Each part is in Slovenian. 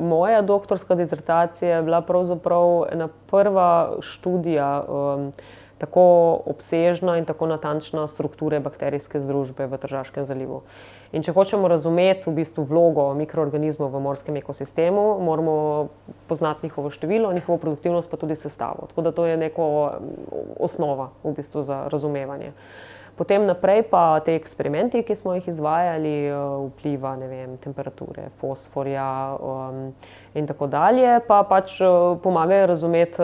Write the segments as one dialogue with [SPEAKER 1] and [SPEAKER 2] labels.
[SPEAKER 1] Moja doktorska disertacija je bila pravzaprav ena prva študija tako obsežna in tako natančna strukture bakterijske združbe v Tržaškem zalivu. In če hočemo razumeti v bistvu vlogo mikroorganizmov v morskem ekosistemu, moramo poznati njihovo število, njihovo produktivnost pa tudi sestavo. Tako da to je neka osnova v bistvu za razumevanje. Potem naprej pa te eksperimenti, ki smo jih izvajali, vpliva, ne vem, temperature, fosforja in tako dalje, pa pač pomagajo razumeti,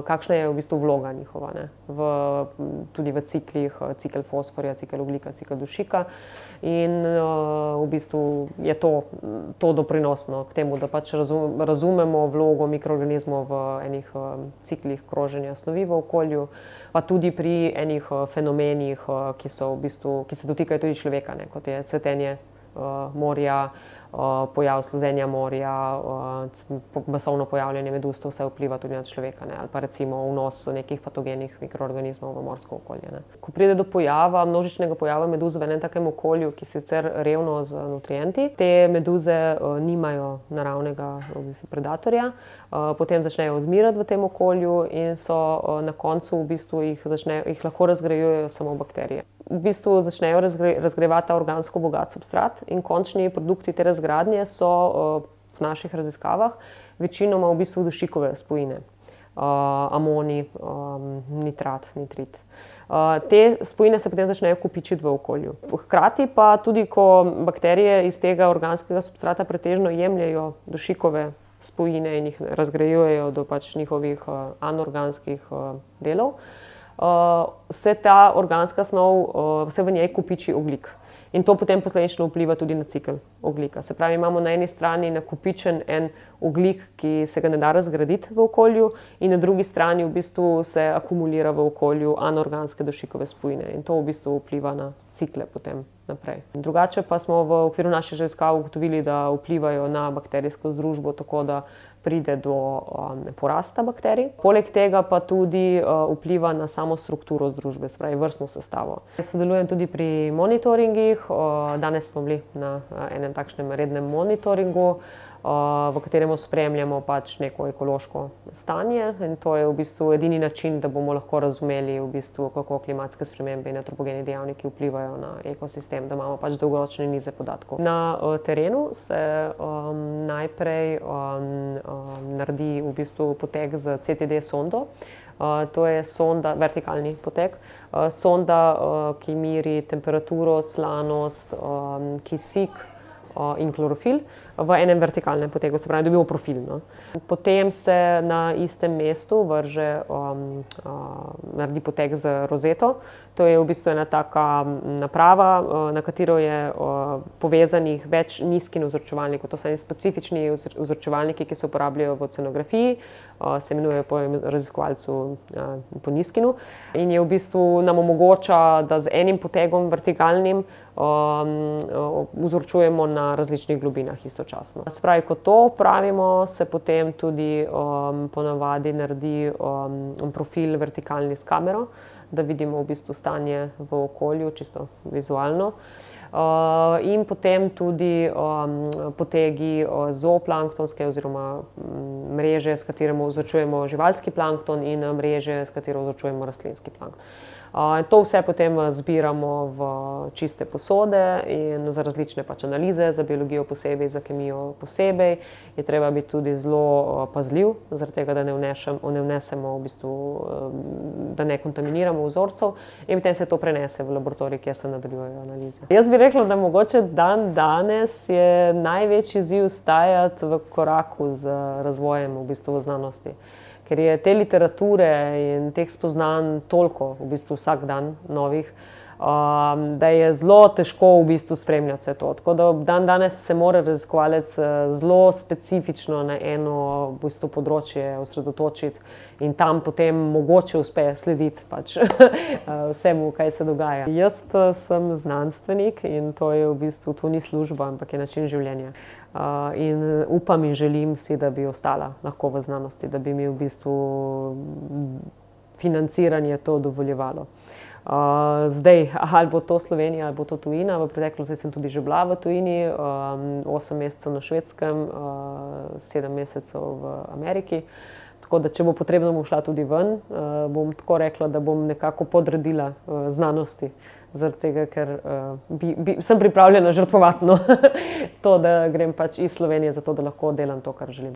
[SPEAKER 1] kakšna je v bistvu vloga njihova, ne, tudi v ciklih, cikel fosforja, cikel ogljika, cikel dušika. In v bistvu je to doprinosno k temu, da pač razumemo vlogo mikroorganizmov v enih ciklih kroženja snovi v okolju, pa tudi pri enih fenomenih, ki se dotikajo tudi človeka, ne, kot je cvetenje morja, pojav sluzenja morja, masovno pojavljanje meduz, to vse vpliva tudi na človeka, ne, ali pa recimo vnos nekih patogenih mikroorganizmov v morsko okolje, ne. Ko pride do množičnega pojava meduz v enem takem okolju, ki je sicer revno z nutrienti, te meduze nimajo naravnega v bistvu predatorja, potem začnejo odmirati v tem okolju in so na koncu v bistvu jih lahko razgrajujejo samo bakterije. V bistvu začnejo razgrajevati ta organsko bogat substrat in končni produkti te razgradnje so v naših raziskavah večinoma v bistvu dušikove spojine. Amonij, nitrat, nitrit. Te spojine se potem začnejo kopičiti v okolju. Hkrati pa tudi, ko bakterije iz tega organskega substrata pretežno jemljejo dušikove spojine in jih razgrajujejo do pač njihovih anorganskih delov, se ta organska snov, se v njej kopiči ogljik. In to potem posledično vpliva tudi na cikel ogljika. Se pravi, imamo na eni strani nakopičen en ogljik, ki se ga ne da razgraditi v okolju, in na drugi strani v bistvu se akumulira v okolju anorganske dušikove spojine. In to v bistvu vpliva na cikle potem naprej. Drugače pa smo v okviru naših raziskav ugotovili, da vplivajo na bakterijsko združbo tako, da pride do porasta bakterij. Poleg tega pa tudi vpliva na samo strukturo združbe, se pravi vrstno sestavo. Sodelujem tudi pri monitoringih. Danes smo bili na enem takšnem rednem monitoringu, v katerem spremljamo pač neko ekološko stanje, in to je v bistvu edini način, da bomo lahko razumeli v bistvu, kako klimatske spremembe in antropogeni dejavniki vplivajo na ekosistem, da imamo pač dolgoročne nize podatkov. Na terenu se najprej naredi v bistvu potek z CTD sondo. To je sonda, vertikalni potek, sonda, ki meri temperaturo, slanost, kisik in klorofil v enem vertikalnem potegu, se pravi, dobimo profil, no. Potem se na istem mestu naredi potek z rozeto. To je v bistvu ena taka naprava, na katero je povezanih več nizkin vzorčevalnikov. To so eni specifični vzorčevalniki, ki se uporabljajo v oceanografiji, se imenujejo po raziskovalcu po nizkinu, in je v bistvu nam omogoča, da z enim potegom vertikalnim vzorčujemo na različnih globinah istočasno. Se pravi, ko to opravimo, se potem tudi ponavadi naredi profil vertikalni s kamero, da vidimo v bistvu stanje v okolju, čisto vizualno. In potem tudi potegi zooplanktonske oziroma mreže, s katerimi vzorčujemo živalski plankton, in mreže, s katero vzorčujemo rastlinski plankton. To vse potem zbiramo v čiste posode in za različne pač analize, za biologijo posebej, za kemijo posebej. Je treba biti tudi zelo pazljiv, zaradi tega, da ne vnesemo v bistvu, da ne kontaminiramo vzorcev, in potem se to prenese v laboratorij, kjer se nadaljujejo analize. Jaz bi rekla, da mogoče danes je največji izziv stajati v koraku z razvojem v bistvu v znanosti. Ker je te literature in teh spoznanj toliko, v bistvu vsak dan novih, da je zelo težko v bistvu spremljati vse to. Tako da danes se mora raziskovalec zelo specifično na eno v bistvu področje osredotočiti in tam potem mogoče uspe slediti pač vsemu, kaj se dogaja. Jaz sem znanstvenik in to je v bistvu, to ni služba, ampak je način življenja. In upam in želim si, da bi ostala lahko v znanosti, da bi mi v bistvu financiranje to dovoljevalo. Zdaj, ali bo to Slovenija ali bo to tujina, v preteklosti sem tudi že bila v tujini, 8 mesecev na Švedskem, 7 mesecev v Ameriki. Tako da, če bo potrebno, bom šla tudi ven. Bom tako rekla, da bom nekako podredila znanosti, zaradi tega, ker sem pripravljena žrtvovati to, da grem pač iz Slovenije, zato da lahko delam to, kar želim.